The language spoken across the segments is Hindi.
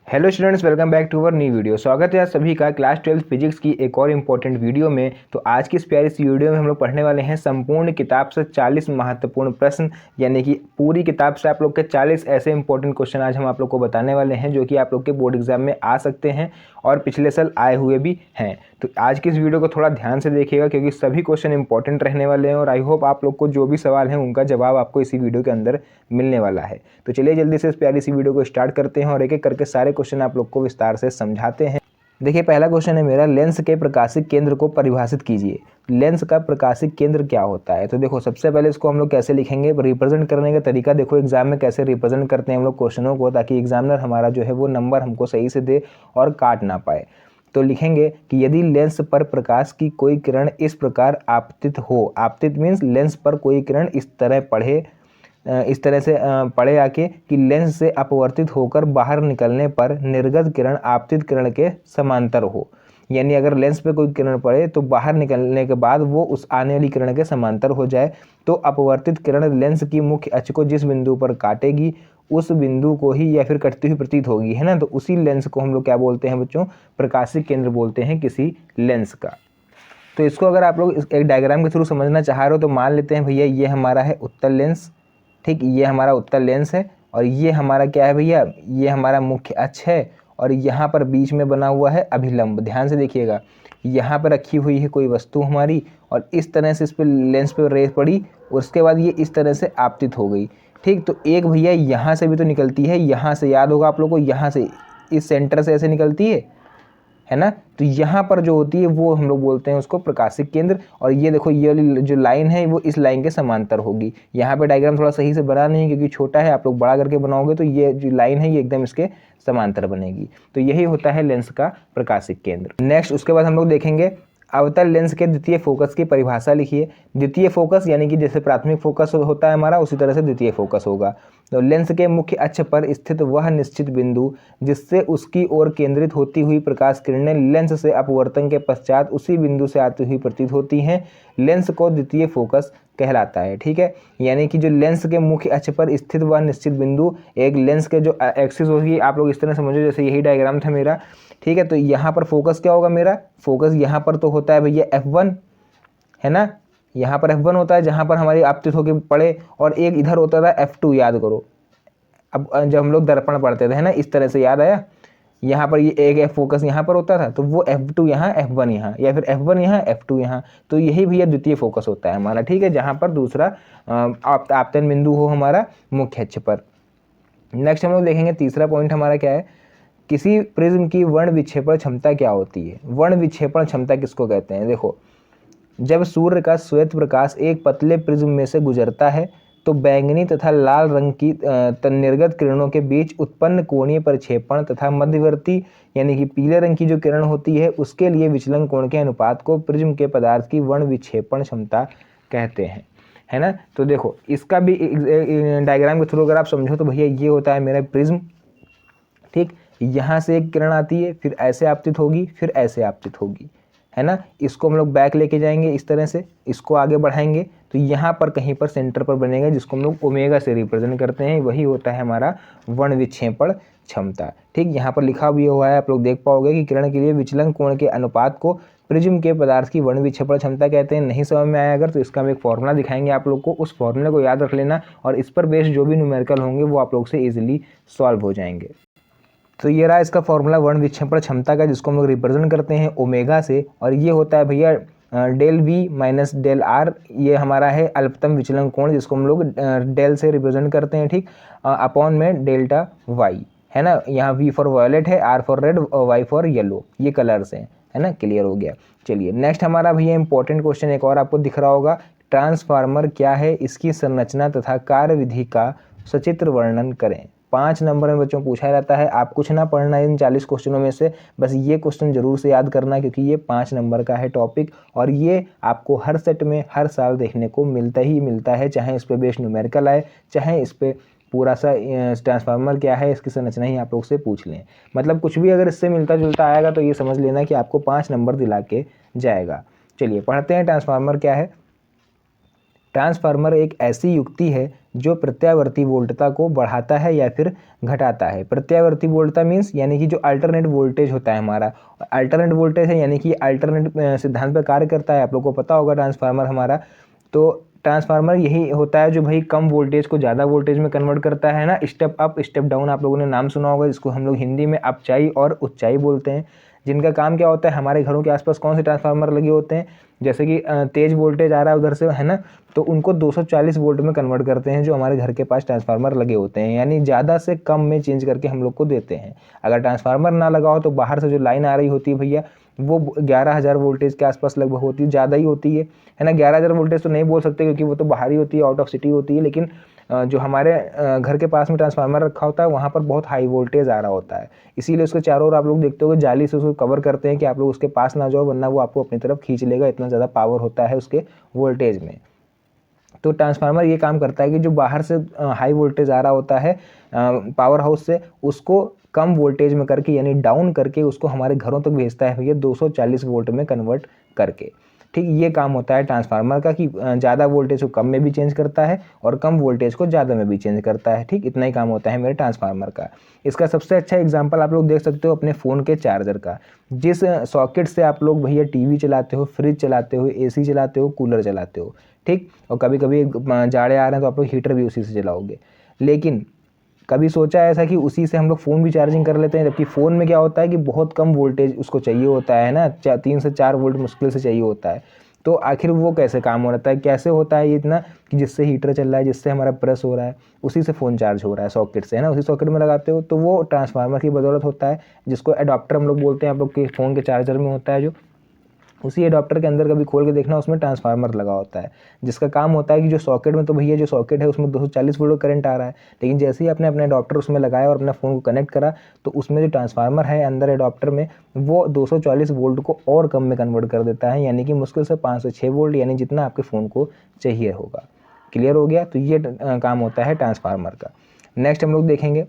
Hello students, welcome back to our new video. स्वागत है आप सभी का क्लास 12 फिजिक्स की एक और इम्पोर्टेंट वीडियो में। तो आज की इस प्यारी सी वीडियो में हम लोग पढ़ने वाले हैं संपूर्ण किताब से 40 महत्वपूर्ण प्रश्न, यानी कि पूरी किताब से आप लोग के 40 ऐसे इंपॉर्टेंट क्वेश्चन आज हम आप लोग को बताने वाले हैं जो कि आप लोग के बोर्ड एग्जाम में आ सकते हैं और पिछले साल आए हुए भी हैं। तो आज की इस वीडियो को थोड़ा ध्यान से देखिएगा क्योंकि सभी क्वेश्चन इंपॉर्टेंट रहने वाले हैं और आई होप आप लोग को जो भी सवाल हैं उनका जवाब आपको इसी वीडियो के अंदर मिलने वाला है। तो चलिए जल्दी से इस प्यारी सी वीडियो को स्टार्ट करते हैं और एक एक करके सारे क्वेश्चन आप लोग को विस्तार से समझाते हैं। देखिए, पहला क्वेश्चन है मेरा, लेंस के प्रकाशिक केंद्र को परिभाषित कीजिए। लेंस का प्रकाशिक केंद्र क्या होता है? तो देखो, सबसे पहले इसको हम लोग कैसे लिखेंगे, रिप्रेजेंट करने का तरीका देखो एग्जाम में कैसे रिप्रेजेंट करते हैं हम लोग क्वेश्चनों को, ताकि एग्जामिनर हमारा जो है वो नंबर हमको सही से दे और काट ना पाए। तो लिखेंगे कि यदि लेंस पर प्रकाश की कोई किरण इस प्रकार आपतित हो, आपतित मीन्स लेंस पर कोई किरण इस तरह से पड़े आके कि लेंस से अपवर्तित होकर बाहर निकलने पर निर्गत किरण आपतित किरण के समांतर हो। यानी अगर लेंस पे कोई किरण पड़े तो बाहर निकलने के बाद वो उस आने वाली किरण के समांतर हो जाए, तो अपवर्तित किरण लेंस की मुख्य अक्ष को जिस बिंदु पर काटेगी उस बिंदु को ही या फिर कटती हुई प्रतीत होगी, है ना। तो उसी लेंस को हम लोग क्या बोलते हैं बच्चों? प्रकाशिक केंद्र बोलते हैं किसी लेंस का। तो इसको अगर आप लोग एक डायग्राम के थ्रू समझना चाह रहे हो तो मान लेते हैं भैया ये हमारा है उत्तल लेंस, ठीक, ये हमारा उत्तल लेंस है और ये हमारा क्या है भैया, ये हमारा मुख्य अक्ष है और यहाँ पर बीच में बना हुआ है अभिलंब। ध्यान से देखिएगा, यहाँ पर रखी हुई है कोई वस्तु हमारी और इस तरह से इस पर लेंस पे रेस पड़ी, उसके बाद ये इस तरह से आपतित हो गई, ठीक। तो एक भैया यहाँ से भी तो निकलती है, यहाँ से, याद होगा आप लोग को, यहाँ से इस सेंटर से ऐसे निकलती है ना। तो यहाँ पर जो होती है वो हम लोग बोलते हैं उसको प्रकाशिक केंद्र। और ये देखो, ये वाली जो लाइन है वो इस लाइन के समांतर होगी। यहाँ पे डायग्राम थोड़ा सही से बना नहीं है क्योंकि छोटा है, आप लोग बड़ा करके बनाओगे तो ये जो लाइन है ये एकदम इसके समांतर बनेगी। तो यही होता है लेंस का प्रकाशिक केंद्र। नेक्स्ट, उसके बाद हम लोग देखेंगे अवतल लेंस के द्वितीय फोकस की परिभाषा लिखिए। द्वितीय फोकस यानी कि जैसे प्राथमिक फोकस होता है हमारा, उसी तरह से द्वितीय फोकस होगा। तो लेंस के मुख्य अक्ष पर स्थित वह निश्चित बिंदु जिससे उसकी ओर केंद्रित होती हुई प्रकाश किरणें लेंस से अपवर्तन के पश्चात उसी बिंदु से आती हुई प्रतीत होती हैं, लेंस को द्वितीय फोकस कहलाता है, ठीक है। यानी कि जो लेंस के मुख्य अक्ष पर स्थित वह निश्चित बिंदु, एक लेंस के जो एक्सिस होगी, आप लोग इस तरह समझो जैसे यही डायग्राम था मेरा, ठीक है। तो यहाँ पर फोकस क्या होगा मेरा? फोकस यहाँ पर तो होता है भैया F1, है ना। यहाँ पर F1 होता है जहाँ पर हमारी आपतित होकर पड़े, और एक इधर होता था F2, याद करो। अब जब हम लोग दर्पण पढ़ते थे, है ना, इस तरह से याद आया। यहाँ पर ये एक फोकस यहाँ पर होता था, तो वो F2 यहाँ, F1 यहाँ, या फिर F1 यहाँ, F2 यहाँ। तो यही भैया द्वितीय फोकस होता है हमारा, ठीक है, जहाँ पर दूसरा आपतन बिंदु हो हमारा मुख्य अक्ष पर। नेक्स्ट हम लोग देखेंगे तीसरा पॉइंट हमारा क्या है, किसी प्रिज्म की वर्ण विक्षेपण क्षमता क्या होती है? वर्ण विक्षेपण क्षमता किसको कहते हैं? देखो, जब सूर्य का श्वेत प्रकाश एक पतले प्रिज्म में से गुजरता है तो बैंगनी तथा लाल रंग की निर्गत किरणों के बीच उत्पन्न कोणीय प्रक्षेपण तथा मध्यवर्ती यानी कि पीले रंग की जो किरण होती है उसके लिए विचलन कोण के अनुपात को प्रिज्म के पदार्थ की वर्ण विक्षेपण क्षमता कहते हैं, है ना। तो देखो, इसका भी डायग्राम के थ्रू अगर आप समझो तो भैया ये होता है मेरा प्रिज्म, ठीक। यहाँ से एक किरण आती है, फिर ऐसे आपतित होगी, फिर ऐसे आपतित होगी, है ना। इसको हम लोग बैक लेके जाएंगे इस तरह से, इसको आगे बढ़ाएंगे तो यहाँ पर कहीं पर सेंटर पर बनेगा जिसको हम लोग ओमेगा से रिप्रेजेंट करते हैं, वही होता है हमारा वर्ण विक्षेपण क्षमता, ठीक। यहाँ पर लिखा भी हुआ है, आप लोग देख पाओगे कि किरण के लिए विचलन कोण के अनुपात को प्रिज्म के पदार्थ की वर्ण विक्षेपण क्षमता कहते हैं। नहीं समझ में आया अगर तो इसका हम एक फॉर्मूला दिखाएंगे आप लोग को, उस फॉर्मूले को याद रख लेना और इस पर बेस्ड जो भी न्यूमेरिकल होंगे वो आप लोग से ईजिली सॉल्व हो जाएंगे। तो ये रहा इसका फॉर्मूला वर्ण विक्षेपण क्षमता का, जिसको हम लोग रिप्रेजेंट करते हैं ओमेगा से, और ये होता है भैया del V minus del R, ये हमारा है अल्पतम विचलन कोण जिसको हम लोग डेल से रिप्रेजेंट करते हैं, ठीक, अपॉन में डेल्टा वाई, है ना। यहाँ वी फॉर वायलेट है, आर फॉर रेड और वाई फॉर येलो, ये कलर्स हैं, है ना। क्लियर हो गया। चलिए नेक्स्ट हमारा भैया इंपॉर्टेंट क्वेश्चन एक और आपको दिख रहा होगा, ट्रांसफार्मर क्या है, इसकी संरचना तथा कार्यविधि का सचित्र वर्णन करें। 5 नंबर में बच्चों पूछा जाता है, आप कुछ ना पढ़ना इन 40 क्वेश्चनों में से, बस ये क्वेश्चन जरूर से याद करना क्योंकि ये 5 नंबर का है टॉपिक और ये आपको हर सेट में हर साल देखने को मिलता ही मिलता है, चाहे इस पे बेस्ड न्यूमेरिकल आए, चाहे इस पे पूरा सा ट्रांसफार्मर क्या है इसकी संरचना ही आप लोग से पूछ लें। मतलब कुछ भी अगर इससे मिलता जुलता आएगा तो ये समझ लेना कि आपको 5 नंबर दिला के जाएगा। चलिए पढ़ते हैं ट्रांसफार्मर क्या है। ट्रांसफार्मर एक ऐसी युक्ति है जो प्रत्यावर्ती वोल्टता को बढ़ाता है या फिर घटाता है। प्रत्यावर्ती वोल्टता मीन्स यानी कि जो अल्टरनेट वोल्टेज होता है हमारा, अल्टरनेट वोल्टेज है यानी कि अल्टरनेट सिद्धांत पर कार्य करता है। आप लोग को पता होगा ट्रांसफार्मर हमारा, तो ट्रांसफार्मर यही होता है जो भाई कम वोल्टेज को ज़्यादा वोल्टेज में कन्वर्ट करता है ना। स्टेप अप स्टेप डाउन आप लोगों ने नाम सुना होगा, जिसको हम लोग हिंदी में अपचाई और उच्चाई बोलते हैं। जिनका काम क्या होता है, हमारे घरों के आसपास कौन से ट्रांसफार्मर लगे होते हैं, जैसे कि तेज वोल्टेज आ रहा है उधर से, है ना, तो उनको 240 वोल्ट में कन्वर्ट करते हैं जो हमारे घर के पास ट्रांसफार्मर लगे होते हैं, यानी ज़्यादा से कम में चेंज करके हम लोग को देते हैं। अगर ट्रांसफार्मर ना लगा हो तो बाहर से जो लाइन आ रही होती है भैया, वो 11,000 वोल्टेज के आसपास लगभग होती है, ज़्यादा ही होती है ना। 11,000 वोल्टेज तो नहीं बोल सकते क्योंकि वो तो बाहर ही होती है, आउट ऑफ सिटी होती है, लेकिन जो हमारे घर के पास में ट्रांसफार्मर रखा होता है वहाँ पर बहुत हाई वोल्टेज आ रहा होता है, इसीलिए उसके चारों ओर आप लोग देखते हो जाली से उसको कवर करते हैं कि आप लोग उसके पास ना जाओ, वरना वो आपको अपनी तरफ खींच लेगा, इतना ज़्यादा पावर होता है उसके वोल्टेज में। तो ट्रांसफार्मर ये काम करता है कि जो बाहर से हाई वोल्टेज आ रहा होता है पावर हाउस से, उसको कम वोल्टेज में करके यानी डाउन करके उसको हमारे घरों तक भेजता है भैया 240 वोल्ट में कन्वर्ट करके। ठीक, ये काम होता है ट्रांसफार्मर का कि ज़्यादा वोल्टेज को कम में भी चेंज करता है और कम वोल्टेज को ज़्यादा में भी चेंज करता है। ठीक, इतना ही काम होता है मेरे ट्रांसफार्मर का। इसका सबसे अच्छा एग्जांपल आप लोग देख सकते हो अपने फ़ोन के चार्जर का। जिस सॉकेट से आप लोग भैया टीवी चलाते हो, फ्रिज चलाते हो, एसी चलाते हो, कूलर चलाते हो, ठीक, और कभी कभी जाड़े आ रहे हैं तो आप लोग हीटर भी उसी से चलाओगे। लेकिन कभी सोचा ऐसा कि उसी से हम लोग फ़ोन भी चार्जिंग कर लेते हैं, जबकि फ़ोन में क्या होता है कि बहुत कम वोल्टेज उसको चाहिए होता है ना, 3 से 4 वोल्ट मुश्किल से चाहिए होता है। तो आखिर वो कैसे काम हो रहा है, कैसे होता है ये इतना, कि जिससे हीटर चल रहा है, जिससे हमारा प्रेस हो रहा है, उसी से फ़ोन चार्ज हो रहा है सॉकेट से, है ना, उसी सॉकेट में लगाते हो, तो वो ट्रांसफार्मर की बदौलत होता है, जिसको एडाप्टर हम लोग बोलते हैं, आप लोग के फ़ोन के चार्जर में होता है जो, उसी एडाप्टर के अंदर कभी खोल के देखना, उसमें ट्रांसफार्मर लगा होता है, जिसका काम होता है कि जो सॉकेट में, तो भैया जो सॉकेट है उसमें 240 वोल्ट करंट आ रहा है, लेकिन जैसे ही आपने अपना एडाप्टर उसमें लगाया और अपना फ़ोन को कनेक्ट करा, तो उसमें जो ट्रांसफार्मर है अंदर एडाप्टर में, वो 240 वोल्ट को और कम में कन्वर्ट कर देता है, यानी कि मुश्किल से 5 से 6 वोल्ट, यानी जितना आपके फ़ोन को चाहिए होगा। क्लियर हो गया? तो ये काम होता है ट्रांसफार्मर का। नेक्स्ट हम लोग देखेंगे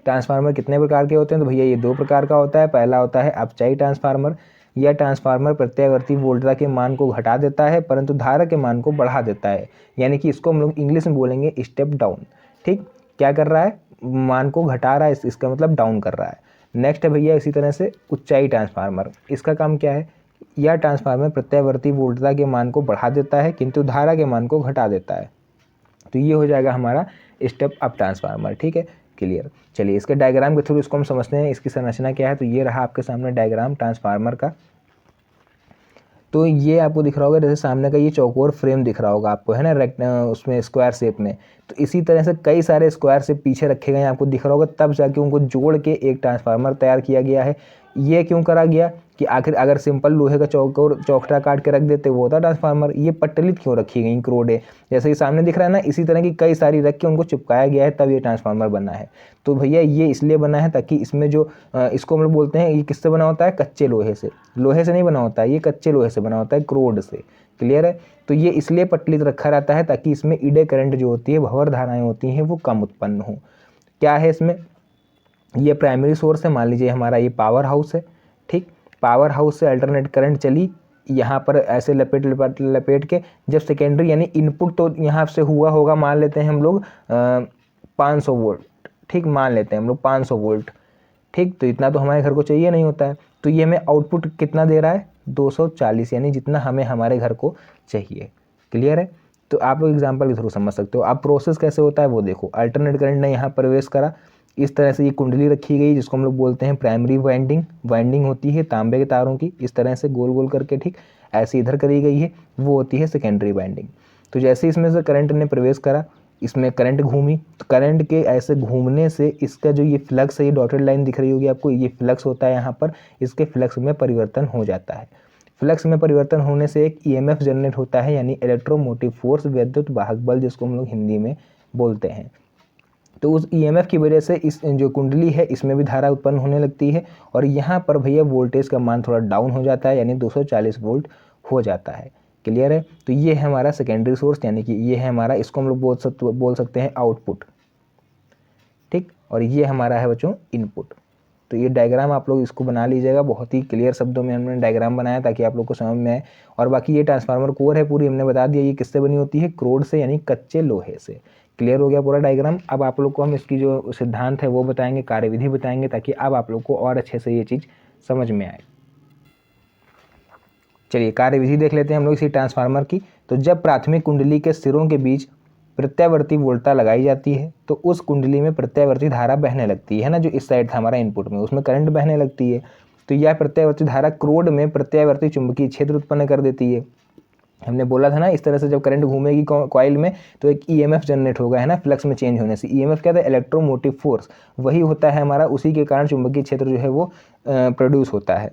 ट्रांसफार्मर कितने प्रकार के होते हैं। तो भैया ये 2 प्रकार का होता है। पहला होता है अपचाई ट्रांसफार्मर। यह ट्रांसफार्मर प्रत्यावर्ती वोल्टता के मान को घटा देता है परंतु धारा के मान को बढ़ा देता है, यानी कि इसको हम लोग इंग्लिश में बोलेंगे स्टेप डाउन। ठीक, क्या कर रहा है, मान को घटा रहा है, इसका मतलब डाउन कर रहा है। नेक्स्ट है भैया इसी तरह से उच्चाई ट्रांसफार्मर। इसका काम क्या है, यह ट्रांसफार्मर प्रत्यावर्ती वोल्टता के मान को बढ़ा देता है किंतु धारा के मान को घटा देता है। तो ये हो जाएगा हमारा स्टेप अप ट्रांसफार्मर। ठीक है, क्लियर। चलिए इसके डायग्राम के थ्रू इसको हम समझते हैं, इसकी संरचना क्या है। तो ये रहा आपके सामने डायग्राम ट्रांसफार्मर का। तो ये आपको दिख रहा होगा, जैसे सामने का ये चौकोर फ्रेम दिख रहा होगा आपको, है ना, उसमें स्क्वायर शेप में। तो इसी तरह से कई सारे स्क्वायर शेप पीछे रखे गए हैं, आपको दिख रहा होगा, तब जाके उनको जोड़ के एक ट्रांसफार्मर तैयार किया गया है। ये क्यों करा गया कि आखिर अगर सिंपल लोहे का चौकोर चौखटा काट के रख देते वो होता ट्रांसफार्मर, ये पट्टलित क्यों रखी गई क्रोडे, जैसे कि सामने दिख रहा है ना, इसी तरह की कई सारी रख के उनको चिपकाया गया है, तब ये ट्रांसफार्मर बना है। तो भैया ये इसलिए बना है ताकि इसमें जो इसको हम लोग बोलते हैं, ये किससे बना होता है, कच्चे लोहे से। लोहे से नहीं बना होता है, ये कच्चे लोहे से बना होता है, क्रोड से। क्लियर है। तो ये इसलिए पट्टलित रखा रहता है ताकि इसमें ईडे करंट जो होती है, भंवर धाराएं होती हैं, वो कम उत्पन्न हो। क्या है इसमें, ये प्राइमरी सोर्स है, मान लीजिए हमारा ये पावर हाउस है। ठीक, पावर हाउस से अल्टरनेट करंट चली यहाँ पर ऐसे लपेट लपेट लपेट के, जब सेकेंडरी यानी इनपुट तो यहाँ से हुआ होगा, मान लेते हैं हम लोग 500 वोल्ट। ठीक, मान लेते हैं हम लोग 500 वोल्ट। ठीक, तो इतना तो हमारे घर को चाहिए नहीं होता है, तो ये हमें आउटपुट कितना दे रहा है, 240, यानी जितना हमें हमारे घर को चाहिए। क्लियर है। तो आप लोग एग्जांपल के थ्रू समझ सकते हो। अब प्रोसेस कैसे होता है वो देखो, अल्टरनेट करंट ने यहाँ प्रवेश करा, इस तरह से ये कुंडली रखी गई जिसको हम लोग बोलते हैं प्राइमरी वाइंडिंग। वाइंडिंग होती है तांबे के तारों की, इस तरह से गोल गोल करके, ठीक ऐसे इधर करी गई है, वो होती है सेकेंडरी वाइंडिंग। तो जैसे इसमें से करंट ने प्रवेश करा, इसमें करंट घूमी, तो करंट के ऐसे घूमने से इसका जो ये फ्लक्स है, ये डॉटेड लाइन दिख रही होगी आपको, ये फ्लक्स होता है यहाँ पर, इसके फ्लक्स में परिवर्तन हो जाता है। फ्लक्स में परिवर्तन होने से एक ईएमएफ जनरेट होता है, यानी इलेक्ट्रोमोटिव फोर्स, विद्युत वाहक बल, जिसको हम लोग हिंदी में बोलते हैं। तो उस ईएमएफ की वजह से इस जो कुंडली है इसमें भी धारा उत्पन्न होने लगती है, और यहाँ पर भैया वोल्टेज का मान थोड़ा डाउन हो जाता है, यानी 240 वोल्ट हो जाता है। क्लियर है। तो ये है हमारा सेकेंडरी सोर्स, यानी कि ये है हमारा, इसको हम लोग बोल सकते हैं आउटपुट। ठीक, और ये हमारा है बच्चों इनपुट। तो ये डायग्राम आप लोग इसको बना लीजिएगा, बहुत ही क्लियर शब्दों में हमने डायग्राम बनाया ताकि आप लोग को समझ में आए। और बाकी ये ट्रांसफार्मर कोर है पूरी हमने बता दिया, ये किससे बनी होती है, क्रोड से यानी कच्चे लोहे से। क्लियर हो गया पूरा डायग्राम। अब आप लोग को हम इसकी जो सिद्धांत है वो बताएंगे, कार्यविधि बताएंगे, ताकि अब आप लोग को और अच्छे से ये चीज़ समझ में आए। चलिए कार्यविधि देख लेते हैं हम लोग इसी ट्रांसफार्मर की। तो जब प्राथमिक कुंडली के सिरों के बीच प्रत्यावर्ती वोल्टा लगाई जाती है तो उस कुंडली में प्रत्यावर्ती धारा बहने लगती है ना, जो इस साइड था हमारा इनपुट में, उसमें करंट बहने लगती है। तो यह प्रत्यावर्ती धारा क्रोड में प्रत्यावर्ती चुंबकीय क्षेत्र उत्पन्न कर देती है। हमने बोला था ना, इस तरह से जब करंट घूमेगी कॉइल में तो एक ईएमएफ जनरेट होगा, है ना, फ्लक्स में चेंज होने से। ईएमएफ क्या था, इलेक्ट्रोमोटिव फोर्स, वही होता है हमारा, उसी के कारण चुंबकीय क्षेत्र जो है वो प्रोड्यूस होता है।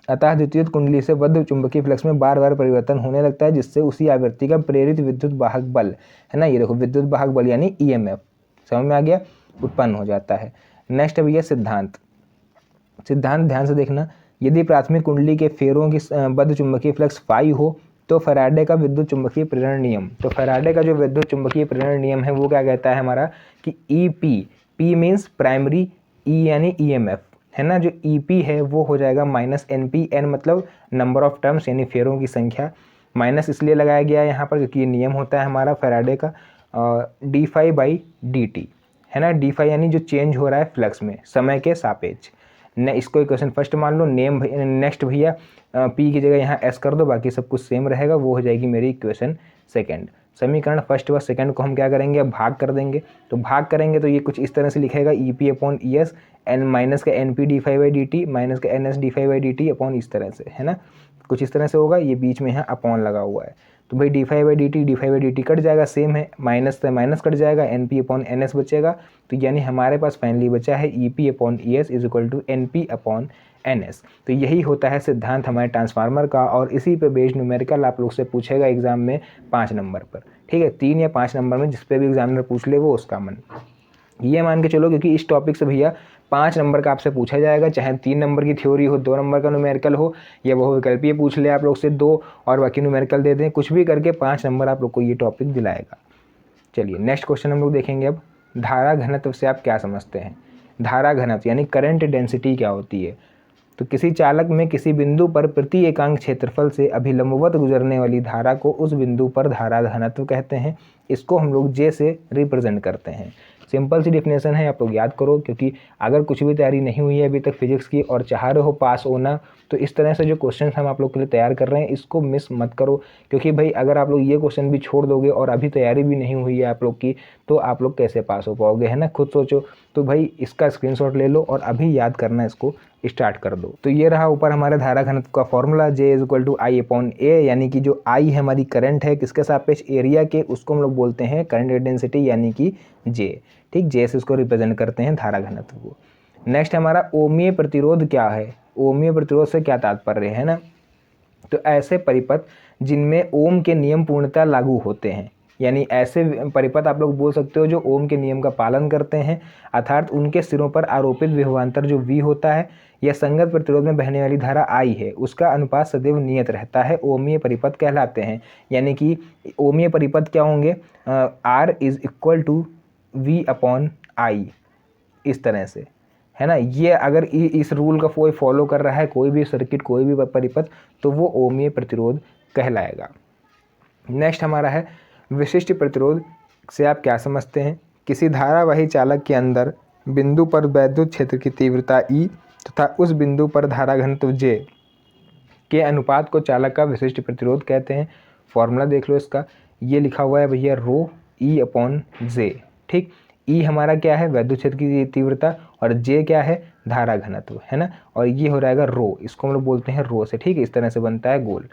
अतः द्वितीय कुंडली से बद्ध चुंबकीय फ्लक्स में बार बार परिवर्तन होने लगता है, जिससे उसी आवृत्ति का प्रेरित विद्युत वाहक बल, है ना, ये देखो विद्युत वाहक बल यानी ईएमएफ, समझ में आ गया, उत्पन्न हो जाता है। नेक्स्ट है भैया सिद्धांत। सिद्धांत ध्यान से देखना, यदि प्राथमिक कुंडली के फेरों की बद्ध चुंबकीय फ्लक्स फाई हो तो फैराडे का विद्युत चुंबकीय प्रेरण नियम, तो फैराडे का जो विद्युत चुंबकीय प्रेरण नियम है वो क्या कहता है हमारा कि ईपी, पी मीन्स प्राइमरी, ई यानी ईएमएफ, है ना, जो ईपी है वो हो जाएगा माइनस एनपी, एन मतलब नंबर ऑफ टर्म्स यानी फेरों की संख्या, माइनस इसलिए लगाया गया है यहाँ पर क्योंकि ये नियम होता है हमारा फैराडे का d phi by D t, है ना, डी फाई यानी जो चेंज हो रहा है फ्लक्स में समय के सापेक्ष। ने इसको इक्वेशन फर्स्ट मान लो। नेम नेक्स्ट भैया पी की जगह यहाँ एस कर दो, बाकी सब कुछ सेम रहेगा, वो हो जाएगी मेरी इक्वेशन सेकंड। समीकरण फर्स्ट व सेकंड को हम क्या करेंगे, अब भाग कर देंगे। तो भाग करेंगे तो ये कुछ इस तरह से लिखेगा, E P upon E S, N minus का N P D phi by D T minus का N S D phi by D T upon इस तरह से, है ना, कुछ इस तरह से होगा। ये बीच में यहाँ अपॉन लगा हुआ है, तो भाई d phi by D t cut जाएगा, सेम है, माइनस से माइनस कट जाएगा, N P upon N S बचेगा। तो यानी हमारे पास फाइनली बचा है E P upon E S is equal to N P upon N S. तो यही होता है सिद्धांत हमारे ट्रांसफार्मर का, और इसी पे बेस्ड न्यूमेरिकल आप लोग से पूछेगा एग्जाम में 5 नंबर पर, ठीक है, 3 या 5 नंबर में जिस पे भी एग्जामिनर पूछ ले वो उसका मन। ये मान के चलो क्योंकि इस टॉपिक से भैया 5 नंबर का आपसे पूछा जाएगा, चाहे 3 नंबर की थ्योरी हो, 2 नंबर का न्यूमेरिकल हो, या वो विकल्पीय पूछ ले आप लोग से 2 और बाकी न्यूमेरिकल दे दें, कुछ भी करके 5 नंबर आप लोग को ये टॉपिक दिलाएगा। चलिए नेक्स्ट क्वेश्चन हम लोग देखेंगे अब। धारा घनत्व से आप क्या समझते हैं? धारा घनत्व यानी करंट डेंसिटी क्या होती है? तो किसी चालक में किसी बिंदु पर प्रति एकांक क्षेत्रफल से अभिलंबवत गुजरने वाली धारा को उस बिंदु पर धारा घनत्व कहते हैं। इसको हम लोग जे से रिप्रेजेंट करते हैं। सिंपल सी डिफिनेशन है, आप लोग याद करो, क्योंकि अगर कुछ भी तैयारी नहीं हुई है अभी तक फिजिक्स की और चाह रहे हो पास होना, तो इस तरह से जो क्वेश्चन हम आप लोग के लिए तैयार कर रहे हैं इसको मिस मत करो। क्योंकि भाई अगर आप लोग ये क्वेश्चन भी छोड़ दोगे और अभी तैयारी भी नहीं हुई है आप लोग की, तो आप लोग कैसे पास हो पाओगे, है ना, खुद सोचो। तो भाई इसका स्क्रीनशॉट ले लो और अभी याद करना इसको स्टार्ट कर दो। तो ये रहा ऊपर हमारे धारा घनत्व का formula, J is equal to I upon A, यानी कि जो आई है हमारी करंट है किसके सापेक्ष, एरिया के, उसको हम लोग बोलते हैं करंट डेंसिटी यानी कि जे, ठीक, जे से उसको रिप्रेजेंट करते हैं धारा घनत्व को। नेक्स्ट हमारा ओमीय प्रतिरोध क्या है? ओमीय प्रतिरोध से क्या तात्पर्य है ना, तो ऐसे परिपथ जिनमें ओम के नियम पूर्णतः लागू होते हैं, यानी ऐसे परिपथ आप लोग बोल सकते हो जो ओम के नियम का पालन करते हैं, अर्थात उनके सिरों पर आरोपित विभवांतर जो V होता है या संगत प्रतिरोध में बहने वाली धारा I है उसका अनुपात सदैव नियत रहता है, ओमीय परिपथ कहलाते हैं। यानी कि ओमीय परिपथ क्या होंगे, R is equal to V upon I, इस तरह से, है ना। ये अगर इस रूल का कोई फॉलो कर रहा है, कोई भी सर्किट, कोई भी परिपथ, तो वो ओमीय प्रतिरोध कहलाएगा। नेक्स्ट हमारा है विशिष्ट प्रतिरोध से आप क्या समझते हैं? किसी धारावाही चालक के अंदर बिंदु पर वैद्युत क्षेत्र की तीव्रता E तथा उस बिंदु पर धारा घनत्व J के अनुपात को चालक का विशिष्ट प्रतिरोध कहते हैं। फॉर्मूला देख लो इसका, ये लिखा हुआ है भैया रो E अपॉन J, ठीक। E हमारा क्या है, वैद्युत क्षेत्र की तीव्रता, और J क्या है, धारा घनत्व, है ना, और ये हो जाएगा रो, इसको हम लोग बोलते हैं रो से, ठीक है, इस तरह से बनता है गोल।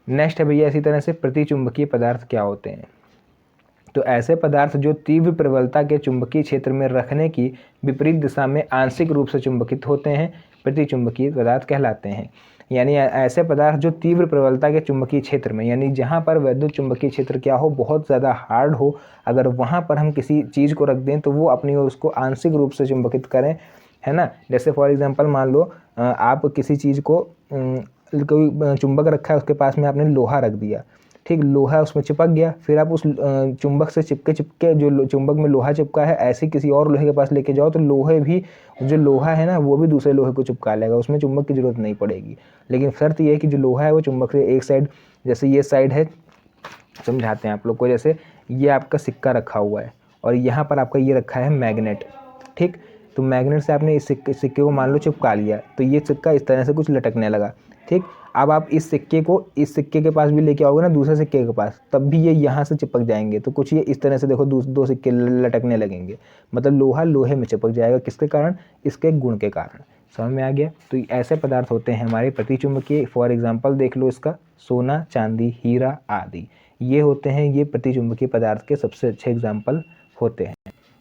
नेक्स्ट है भैया इसी तरह से प्रतिचुंबकीय पदार्थ क्या होते हैं? तो ऐसे पदार्थ जो तीव्र प्रबलता के चुंबकीय क्षेत्र में रखने की विपरीत दिशा में आंशिक रूप से चुंबकित होते हैं, प्रतिचुंबकीय पदार्थ कहलाते हैं। यानी ऐसे पदार्थ जो तीव्र प्रबलता के चुंबकीय क्षेत्र में, यानी जहाँ पर वैद्युत चुंबकीय क्षेत्र क्या हो, बहुत ज़्यादा हार्ड हो, अगर वहाँ पर हम किसी चीज़ को रख दें तो वो अपनी ओर उसको आंशिक रूप से चुंबकित करें, है ना। जैसे फॉर एग्जांपल मान लो आप किसी चीज़ को, कोई चुंबक रखा है उसके पास में आपने लोहा रख दिया, ठीक, लोहा उसमें चिपक गया, फिर आप उस चुंबक से चिपके जो चुंबक में लोहा चिपका है ऐसे किसी और लोहे के पास लेके जाओ तो लोहे भी, जो लोहा है ना वो भी दूसरे लोहे को चिपका लेगा, उसमें चुंबक की जरूरत नहीं पड़ेगी। लेकिन शर्त ये है कि जो लोहा है वो चुंबक से एक साइड, जैसे ये साइड है, समझाते हैं आप लोग को, जैसे ये आपका सिक्का रखा हुआ है और यहाँ पर आपका ये रखा है मैग्नेट, ठीक। तो मैग्नेट से आपने इस सिक्के को मान लो चिपका लिया, तो ये सिक्का इस तरह से कुछ लटकने लगा, ठीक। अब आप इस सिक्के को इस सिक्के के पास भी लेके आओगे ना, दूसरे सिक्के के पास, तब भी ये यहाँ से चिपक जाएंगे। तो कुछ ये इस तरह से देखो, दो सिक्के लटकने लगेंगे, मतलब लोहा लोहे में चिपक जाएगा। किसके कारण? इसके गुण के कारण। समझ में आ गया? तो ऐसे पदार्थ होते हैं हमारे प्रतिचुंबकीय। फॉर एग्जाम्पल देख लो इसका, सोना, चांदी, हीरा आदि, ये होते हैं, ये प्रतिचुंबकीय पदार्थ के सबसे अच्छे एग्जाम्पल होते हैं।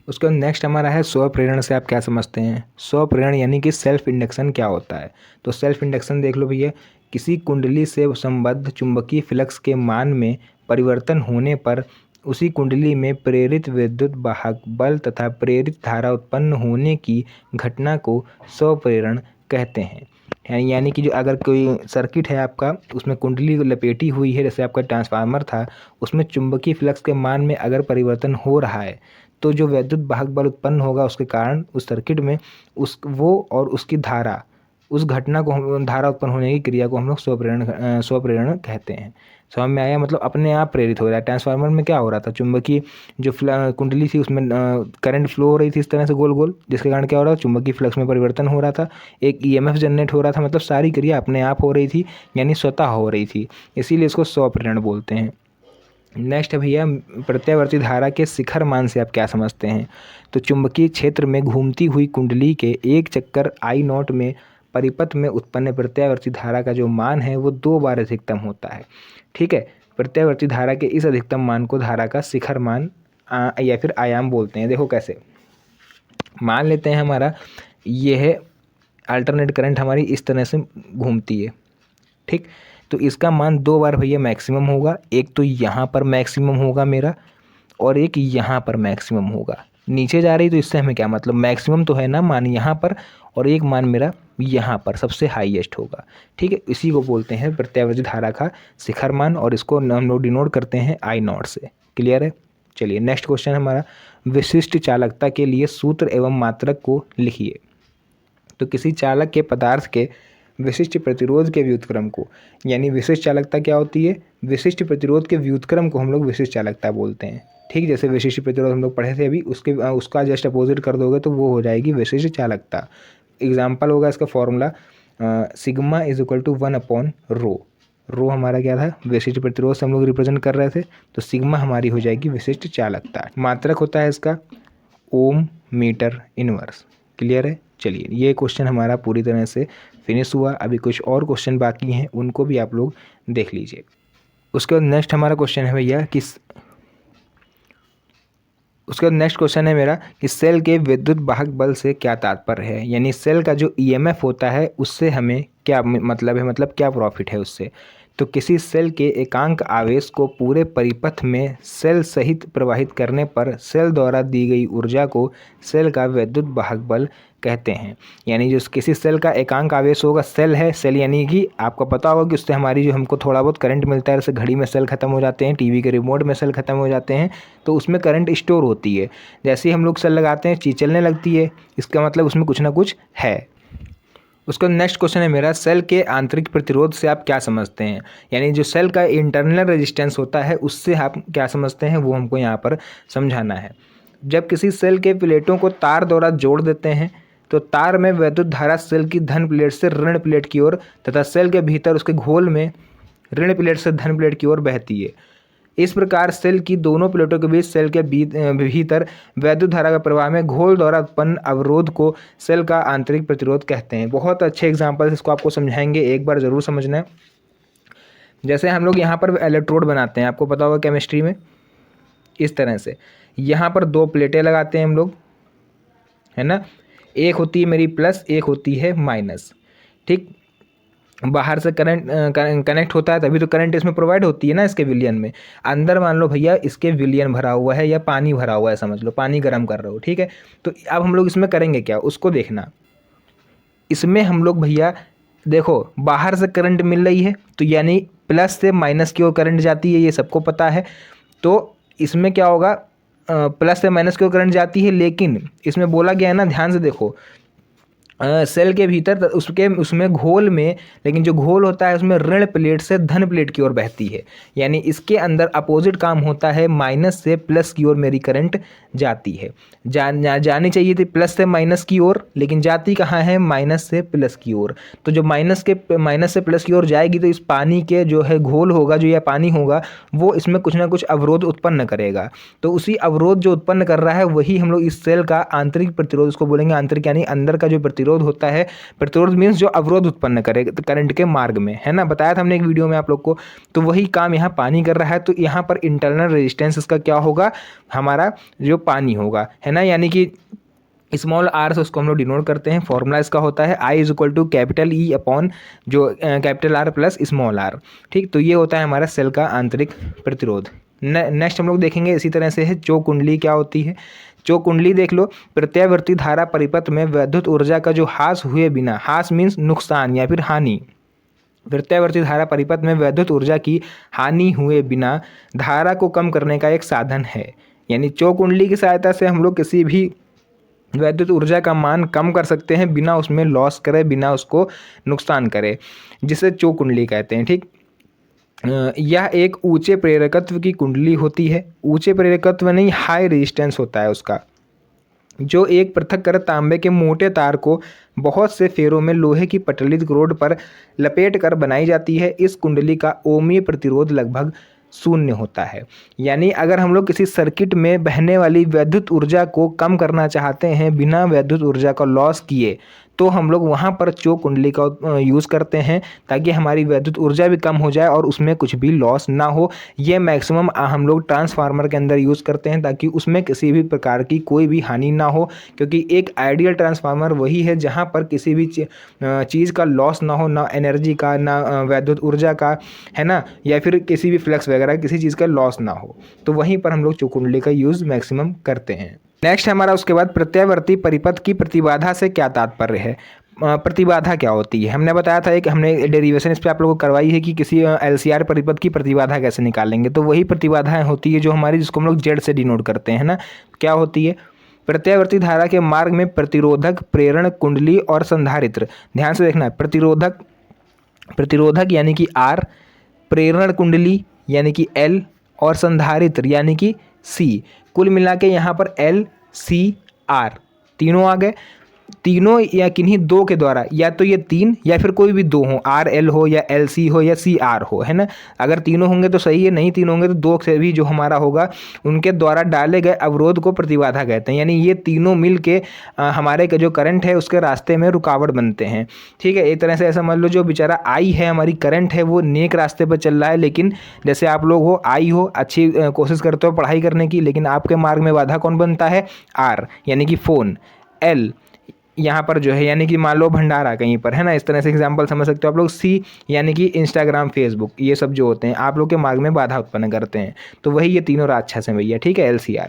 उसके बाद नेक्स्ट हमारा है स्वप्रेरण से आप क्या समझते हैं। स्वप्रेरण यानी कि सेल्फ इंडक्शन क्या होता है। तो सेल्फ इंडक्शन देख लो भैया, किसी कुंडली से संबद्ध चुंबकीय फ्लक्स के मान में परिवर्तन होने पर उसी कुंडली में प्रेरित विद्युत वाहक बल तथा प्रेरित धारा उत्पन्न होने की घटना को स्वप्रेरण कहते हैं। यानी कि जो अगर कोई सर्किट है आपका, उसमें कुंडली लपेटी हुई है, जैसे आपका ट्रांसफार्मर था, उसमें चुंबकीय फ्लक्स के मान में अगर परिवर्तन हो रहा है तो जो विद्युत वाहक बल उत्पन्न होगा उसके कारण उस सर्किट में वो और उसकी धारा, उस घटना को हम धारा उत्पन्न होने की क्रिया को हम लोग स्वप्रेरण कहते हैं। समझ में आया? मतलब अपने आप प्रेरित हो रहा है। ट्रांसफार्मर में क्या हो रहा था, चुंबकीय जो कुंडली थी उसमें करंट फ्लो हो रही थी इस तरह से गोल गोल, जिसके कारण क्या हो रहा था, चुंबकीय फ्लक्स में परिवर्तन हो रहा था, एक ईएमएफ जनरेट हो रहा था, मतलब सारी क्रिया अपने आप हो रही थी, यानी स्वतः हो रही थी, इसीलिए इसको स्वप्रेरण बोलते हैं। नेक्स्ट है भैया, प्रत्यावर्ती धारा के शिखर मान से आप क्या समझते हैं। तो चुंबकीय क्षेत्र में घूमती हुई कुंडली के एक चक्कर आई नॉट में परिपथ में उत्पन्न प्रत्यावर्ती धारा का जो मान है वो 2 बार अधिकतम होता है, ठीक है। प्रत्यावर्ती धारा के इस अधिकतम मान को धारा का शिखर मान या फिर आयाम बोलते हैं। देखो कैसे, मान लेते हैं हमारा ये है अल्टरनेट करंट, हमारी इस तरह से घूमती है, ठीक। तो इसका मान 2 बार भैया मैक्सिमम होगा, एक तो यहाँ पर मैक्सिमम होगा मेरा और एक यहाँ पर मैक्सिमम होगा। नीचे जा रही तो इससे हमें क्या मतलब, मैक्सिमम तो है ना मान यहाँ पर, और एक मान मेरा यहाँ पर सबसे हाईएस्ट होगा, ठीक है। इसी को बोलते हैं प्रत्यावर्ती धारा का शिखर मान, और इसको हम लोग डिनोट करते हैं आई नॉट से। क्लियर है? चलिए नेक्स्ट क्वेश्चन हमारा, विशिष्ट चालकता के लिए सूत्र एवं मात्रक को लिखिए। तो किसी चालक के पदार्थ के विशिष्ट प्रतिरोध के व्युत्क्रम को, यानी विशिष्ट चालकता क्या होती है, विशिष्ट प्रतिरोध के व्युत्क्रम को हम लोग विशिष्ट चालकता बोलते हैं, ठीक। जैसे विशिष्ट प्रतिरोध हम लोग पढ़े थे अभी, उसका जस्ट अपोजिट कर दोगे तो वो हो जाएगी विशिष्ट चालकता। एग्जाम्पल होगा इसका formula, sigma is equal to 1/रो। रो हमारा क्या था, विशिष्ट प्रतिरोध से हम लोग रिप्रेजेंट कर रहे थे, तो सिग्मा हमारी हो जाएगी विशिष्ट चालकता। मात्रक होता है इसका ओम मीटर इनवर्स। क्लियर है? चलिए ये क्वेश्चन हमारा पूरी तरह से फिनिश हुआ। अभी कुछ और क्वेश्चन बाकी हैं, उनको भी आप लोग देख लीजिए। उसके बाद नेक्स्ट हमारा क्वेश्चन है भैया उसके बाद नेक्स्ट क्वेश्चन है मेरा कि सेल के विद्युत वाहक बल से क्या तात्पर्य है, यानी सेल का जो ईएमएफ होता है उससे हमें क्या मतलब है, मतलब क्या प्रॉफिट है उससे। तो किसी सेल के एकांक आवेश को पूरे परिपथ में सेल सहित प्रवाहित करने पर सेल द्वारा दी गई ऊर्जा को सेल का विद्युत वाहक बल कहते हैं। यानी जो किसी सेल का एकांक आवेश होगा, सेल है, सेल यानी कि आपको पता होगा कि उससे हमारी जो हमको थोड़ा बहुत करंट मिलता है, जैसे घड़ी में सेल खत्म हो जाते हैं, टीवी के रिमोट में सेल खत्म हो जाते हैं, तो उसमें करंट स्टोर होती है। जैसे ही हम लोग सेल लगाते हैं चीज़ चलने लगती है, इसका मतलब उसमें कुछ ना कुछ है। उसका नेक्स्ट क्वेश्चन है मेरा, सेल के आंतरिक प्रतिरोध से आप क्या समझते हैं, यानी जो सेल का इंटरनल रेजिस्टेंस होता है उससे आप क्या समझते हैं, वो हमको यहाँ पर समझाना है। जब किसी सेल के प्लेटों को तार द्वारा जोड़ देते हैं तो तार में विद्युत धारा सेल की धन प्लेट से ऋण प्लेट की ओर तथा सेल के भीतर उसके घोल में ऋण प्लेट से धन प्लेट की ओर बहती है। इस प्रकार सेल की दोनों प्लेटों के बीच सेल के भीतर वैद्युत धारा का प्रवाह में घोल द्वारा उत्पन्न अवरोध को सेल का आंतरिक प्रतिरोध कहते हैं। बहुत अच्छे एग्जाम्पल्स इसको आपको समझाएंगे, एक बार ज़रूर समझना है। जैसे हम लोग यहाँ पर इलेक्ट्रोड बनाते हैं, आपको पता होगा केमिस्ट्री में, इस तरह से यहाँ पर 2 प्लेटें लगाते हैं हम लोग, है ना। एक होती है मेरी प्लस, एक होती है माइनस, ठीक। बाहर से करंट कनेक्ट होता है तभी तो करंट इसमें प्रोवाइड होती है ना, इसके विलियन में। अंदर मान लो भैया इसके विलियन भरा हुआ है या पानी भरा हुआ है, समझ लो पानी गर्म कर रहे हो, ठीक है। तो अब हम लोग इसमें करेंगे क्या, उसको देखना। इसमें हम लोग भैया देखो बाहर से करंट मिल रही है, तो यानी प्लस से माइनस की ओर करंट जाती है, ये सबको पता है। तो इसमें क्या होगा, प्लस से माइनस की ओर करंट जाती है, लेकिन इसमें बोला गया है ना, ध्यान से देखो, सेल के भीतर उसमें घोल में, लेकिन जो घोल होता है उसमें ऋण प्लेट से धन प्लेट की ओर बहती है, यानी इसके अंदर अपोजिट काम होता है, माइनस से प्लस की ओर मेरी करंट जाती है। जानी चाहिए थी प्लस से माइनस की ओर, लेकिन जाती कहाँ है, माइनस से प्लस की ओर। तो जो माइनस से प्लस की ओर जाएगी तो इस पानी के जो है घोल होगा, जो यह पानी होगा, वो इसमें कुछ ना कुछ अवरोध उत्पन्न करेगा। तो उसी अवरोध जो उत्पन्न कर रहा है वही हम लोग इस सेल का आंतरिक प्रतिरोध, उसको बोलेंगे आंतरिक, यानी अंदर का जो प्रतिरोध होता है। प्रतिरोध मींस जो अवरोध उत्पन्न करे करंट के मार्ग में, है ना, बताया था हमने एक वीडियो में आप लोग को। तो वही काम यहाँ पानी कर रहा है। तो यहाँ पर इंटरनल रेजिस्टेंस इसका क्या होगा, हमारा जो पानी होगा, है ना, यानी कि स्मॉल आर से उसको हम लोग डिनोट करते हैं। फॉर्मूला इसका होता है I is equal to capital E upon जो capital R plus small r। ठीक, तो ये होता है हमारा सेल का आंतरिक प्रतिरोध। नेक्स्ट हम लोग देखेंगे इसी तरह से है चो कुंडली क्या होती है। चो कुंडली देख लो, प्रत्यावर्ती धारा परिपथ में वैद्युत ऊर्जा का जो ह्रास हुए बिना, ह्रास मीन्स नुकसान या फिर हानि, प्रत्यावर्ती धारा परिपथ में वैद्युत ऊर्जा की हानि हुए बिना धारा को कम करने का एक साधन है। यानी चो कुंडली की सहायता से हम लोग किसी भी वैद्युत ऊर्जा का मान कम कर सकते हैं बिना उसमें लॉस करे, बिना उसको नुकसान करे, जिसे चो कुंडली कहते हैं। ठीक, यह एक ऊंचे प्रेरकत्व की कुंडली होती है। ऊंचे प्रेरकत्व नहीं, हाई रेजिस्टेंस होता है उसका, जो एक पृथक्कृत तांबे के मोटे तार को बहुत से फेरों में लोहे की पटलित रोड पर लपेट कर बनाई जाती है। इस कुंडली का ओमीय प्रतिरोध लगभग शून्य होता है। यानी अगर हम लोग किसी सर्किट में बहने वाली वैद्युत ऊर्जा को कम करना चाहते हैं बिना वैद्युत ऊर्जा का लॉस किए, तो हम लोग वहाँ पर चो कुंडली का यूज़ करते हैं, ताकि हमारी वैद्युत ऊर्जा भी कम हो जाए और उसमें कुछ भी लॉस ना हो। ये मैक्सिमम हम लोग ट्रांसफार्मर के अंदर यूज़ करते हैं, ताकि उसमें किसी भी प्रकार की कोई भी हानि ना हो, क्योंकि एक आइडियल ट्रांसफार्मर वही है जहाँ पर किसी भी चीज़ का लॉस ना हो, ना एनर्जी का, ना वैद्युत ऊर्जा का, है ना, या फिर किसी भी फ्लक्स वगैरह किसी चीज़ का लॉस ना हो। तो वहीं पर हम लोग चो कुंडली का यूज़ मैक्सिमम करते हैं। नेक्स्ट हमारा उसके बाद प्रत्यावर्ती परिपथ की प्रतिबाधा से क्या तात्पर्य है। प्रतिबाधा क्या होती है, हमने बताया था, एक हमने डेरिवेशन इस पर आप लोगों को करवाई है कि किसी LCR परिपथ की प्रतिबाधा कैसे निकालेंगे। तो वही प्रतिबाधाएं होती है जो हमारी, जिसको हम लोग Z से डिनोट करते हैं ना। क्या होती है, प्रत्यावर्ती धारा के मार्ग में प्रतिरोधक, प्रेरण कुंडली और संधारित्र। ध्यान से देखना, प्रतिरोधक यानी कि R, प्रेरण कुंडली यानी कि L, और संधारित्र यानी कि C। कुल मिला के यहाँ पर LCR तीनों आ गए। तीनों या किन्हीं दो के द्वारा, या तो ये तीन या फिर कोई भी दो हो, RL हो या LC हो या CR हो, है ना। अगर तीनों होंगे तो सही है, नहीं तीनों होंगे तो दो से भी जो हमारा होगा उनके द्वारा डाले गए अवरोध को प्रतिबाधा कहते हैं। यानी ये तीनों मिल के हमारे का जो करंट है उसके रास्ते में रुकावट बनते हैं। ठीक है, एक तरह से ऐसा मान लो, जो बेचारा आई है, हमारी करंट है, वो नेक रास्ते पर चल रहा है, लेकिन जैसे आप लोग हो, आई हो, अच्छी कोशिश करते हो पढ़ाई करने की, लेकिन आपके मार्ग में बाधा कौन बनता है, R यानी कि फ़ोन, L यहाँ पर जो है यानी कि मान लो भंडारा कहीं पर, है ना, इस तरह से एग्जांपल समझ सकते हो आप लोग। C यानी कि इंस्टाग्राम, फेसबुक, ये सब जो होते हैं आप लोग के मार्ग में बाधा उत्पन्न करते हैं। तो वही ये तीनों राक्षस हैं भैया। ठीक है, LCR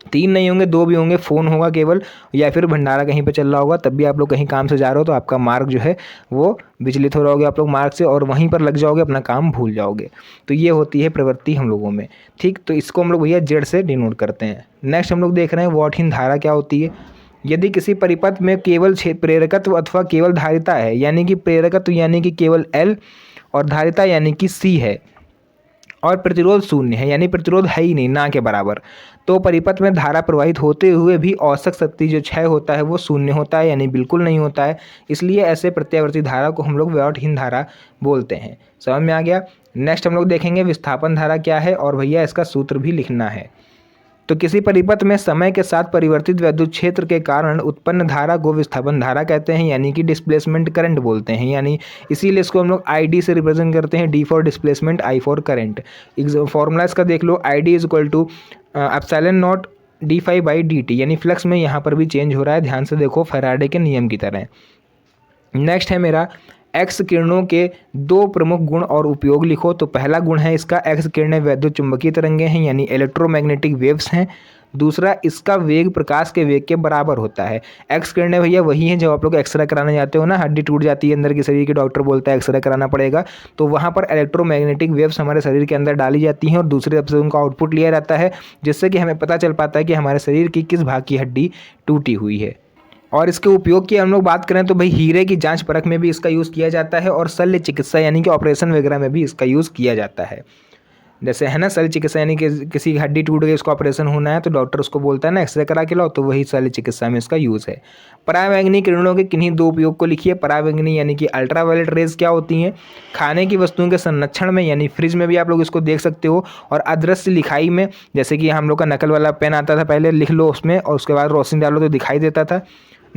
तीन नहीं होंगे, दो भी होंगे, फ़ोन होगा केवल, या फिर भंडारा कहीं पे चल रहा होगा, तब भी आप लोग कहीं काम से जा रहे हो तो आपका मार्ग जो है वो विचलित हो रहोगे आप लोग मार्ग से, और वहीं पर लग जाओगे, अपना काम भूल जाओगे। तो ये होती है प्रवृत्ति हम लोगों में। ठीक, तो इसको हम लोग भैया Z से डिनोट करते हैं। नेक्स्ट हम लोग देख रहे हैं वॉटहीन धारा क्या होती है। यदि किसी परिपथ में केवल प्रेरकत्व अथवा केवल धारिता है, यानी कि प्रेरकत्व यानी कि केवल L और धारिता यानी कि C है, और प्रतिरोध शून्य है, यानी प्रतिरोध है ही नहीं, ना के बराबर, तो परिपथ में धारा प्रवाहित होते हुए भी औसत शक्ति जो क्षय होता है वो शून्य होता है, यानी बिल्कुल नहीं होता है। इसलिए ऐसे प्रत्यावर्ती धारा को हम लोग वॉटहीन धारा बोलते हैं। समझ में आ गया। नेक्स्ट हम लोग देखेंगे विस्थापन धारा क्या है, और भैया इसका सूत्र भी लिखना है। तो किसी परिपथ में समय के साथ परिवर्तित विद्युत क्षेत्र के कारण उत्पन्न धारा को विस्थापन धारा कहते हैं, यानी कि डिस्प्लेसमेंट करंट बोलते हैं। यानी इसीलिए इसको हम लोग ID से रिप्रेजेंट करते हैं, D for displacement, I for current. Formula इसका देख लो, ID is equal to epsilon naught d∅/dt, यानी फ्लक्स में यहाँ पर भी चेंज हो रहा है, ध्यान से देखो, फैराडे के नियम की तरह। नेक्स्ट है मेरा एक्स किरणों के दो प्रमुख गुण और उपयोग लिखो। तो पहला गुण है इसका, एक्स किरणें वैद्युत चुंबकीय तरंगें हैं, यानी इलेक्ट्रोमैग्नेटिक वेव्स हैं। दूसरा, इसका वेग प्रकाश के वेग के बराबर होता है। एक्स किरणें भैया वही हैं जब आप लोग एक्सरे कराने जाते हो ना, हड्डी टूट जाती है अंदर की शरीर की, डॉक्टर बोलता है एक्सरे कराना पड़ेगा, तो वहाँ पर इलेक्ट्रोमैग्नेटिक वेव्स हमारे शरीर के अंदर डाली जाती हैं और दूसरी तरफ से उनका आउटपुट लिया जाता है, जिससे कि हमें पता चल पाता है कि हमारे शरीर की किस भाग की हड्डी टूटी हुई है। और इसके उपयोग की हम लोग बात करें तो भाई हीरे की जांच परख में भी इसका यूज़ किया जाता है और शल्य चिकित्सा यानी कि ऑपरेशन वगैरह में भी इसका यूज़ किया जाता है। जैसे है ना शल्य चिकित्सा यानी कि किसी की हड्डी टूट गई, उसका ऑपरेशन होना है तो डॉक्टर उसको बोलता है ना एक्सरे करा के लाओ, तो वही शल्य चिकित्सा में इसका यूज़ है। पराबैंगनी किरणों के किन्हीं दो उपयोग को लिखिए। पराबैंगनी यानी कि अल्ट्रावायलेट रेज क्या होती हैं? खाने की वस्तुओं के संरक्षण में यानी फ्रिज में भी आप लोग इसको देख सकते हो, और अदृश्य लिखाई में, जैसे कि हम लोग का नकल वाला पेन आता था पहले, लिख लो उसमें और उसके बाद रोशनी डालो तो दिखाई देता था।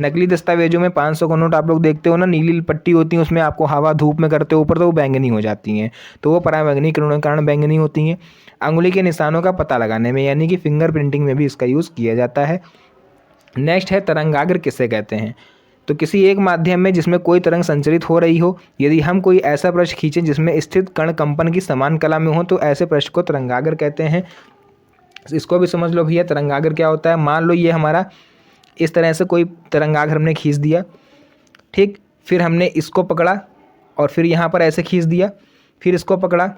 नकली दस्तावेजों में 500 का नोट आप लोग देखते हो ना, नीली पट्टी होती है उसमें, आपको हवा धूप में करते हो ऊपर तो वो बैंगनी हो जाती हैं, तो वो पराबैंगनी किरणों के कारण बैंगनी होती हैं। अंगुली के निशानों का पता लगाने में यानी कि फिंगर प्रिंटिंग में भी इसका यूज़ किया जाता है। नेक्स्ट है तरंगाग्र किसे कहते हैं? तो किसी एक माध्यम में जिसमें कोई तरंग संचरित हो रही हो, यदि हम कोई ऐसा पृष्ठ खींचें जिसमें स्थित कण कंपन की समान कला में हो तो ऐसे पृष्ठ को तरंगाग्र कहते हैं। इसको भी समझ लो भैया तरंगाग्र क्या होता है। मान लो ये हमारा इस तरह से कोई तरंगाग्र हमने खींच दिया, ठीक, फिर हमने इसको पकड़ा और फिर यहाँ पर ऐसे खींच दिया, फिर इसको पकड़ा,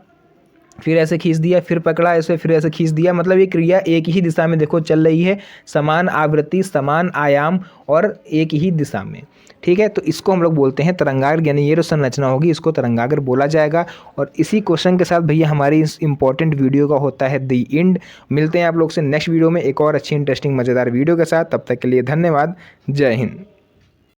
फिर ऐसे खींच दिया, फिर पकड़ा ऐसे, फिर ऐसे खींच दिया, मतलब ये क्रिया एक ही दिशा में देखो चल रही है, समान आवृत्ति, समान आयाम और एक ही दिशा में, ठीक है। तो इसको हम लोग बोलते हैं तरंगाग्र, यानी ये जो संरचना होगी इसको तरंगाग्र बोला जाएगा। और इसी क्वेश्चन के साथ भैया हमारी इस इंपॉर्टेंट वीडियो का होता है द एंड। मिलते हैं आप लोग से नेक्स्ट वीडियो में एक और अच्छी इंटरेस्टिंग मज़ेदार वीडियो के साथ, तब तक के लिए धन्यवाद। जय हिंद।